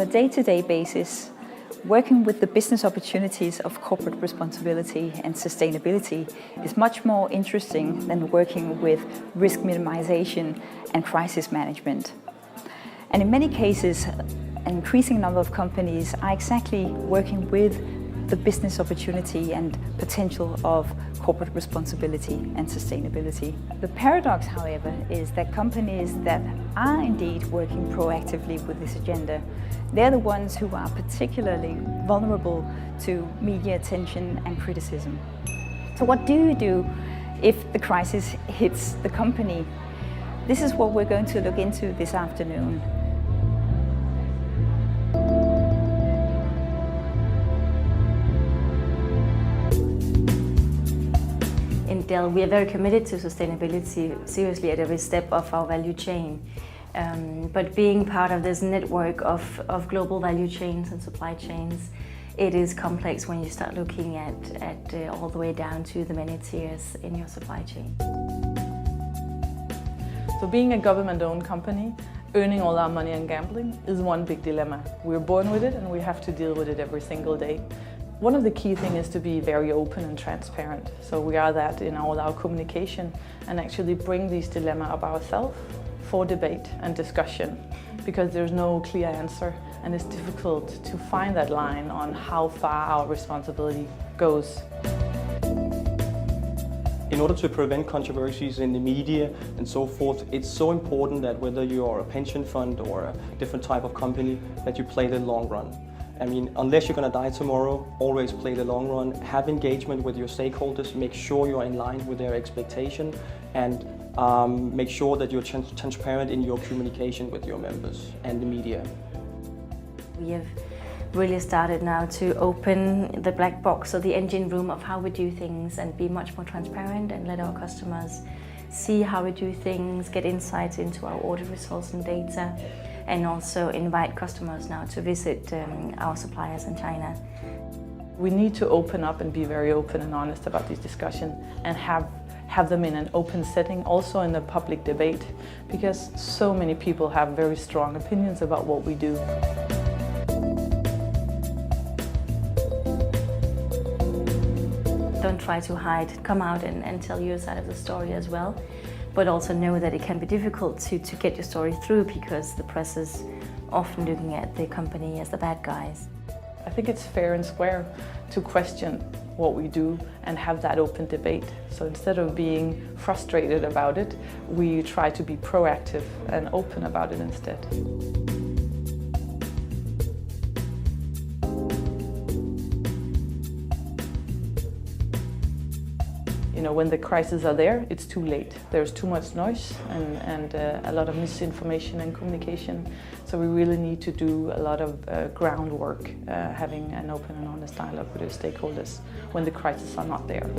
On a day-to-day basis, working with the business opportunities of corporate responsibility and sustainability is much more interesting than working with risk minimization and crisis management. And in many cases, an increasing number of companies are exactly working with the business opportunity and potential of corporate responsibility and sustainability. The paradox, however, is that companies that are indeed working proactively with this agenda, they're the ones who are particularly vulnerable to media attention and criticism. So what do you do if the crisis hits the company? This is what we're going to look into this afternoon. In Dell, we are very committed to sustainability seriously at every step of our value chain. But being part of this network of global value chains and supply chains, it is complex when you start looking at all the way down to the many tiers in your supply chain. So being a government-owned company, earning all our money on gambling is one big dilemma. We're born with it and we have to deal with it every single day. One of the key things is to be very open and transparent. So we are that in all our communication and actually bring these dilemmas of ourselves for debate and discussion, because there's no clear answer and it's difficult to find that line on how far our responsibility goes. In order to prevent controversies in the media and so forth, it's so important that whether you're a pension fund or a different type of company, that you play the long run. I mean, unless you're going to die tomorrow, always play the long run, have engagement with your stakeholders, make sure you're in line with their expectation, and make sure that you're transparent in your communication with your members and the media. We have really started now to open the black box, or the engine room of how we do things, and be much more transparent and let our customers see how we do things, get insights into our audit results and data, and also invite customers now to visit our suppliers in China. We need to open up and be very open and honest about these discussions and have them in an open setting, also in the public debate, because so many people have very strong opinions about what we do. Don't try to hide, come out and tell your side of the story as well. But also know that it can be difficult to get your story through, because the press is often looking at the company as the bad guys. I think it's fair and square to question what we do and have that open debate. So instead of being frustrated about it, we try to be proactive and open about it instead. You know, when the crises are there, it's too late. There's too much noise and a lot of misinformation and communication. So we really need to do a lot of groundwork, having an open and honest dialogue with the stakeholders when the crises are not there.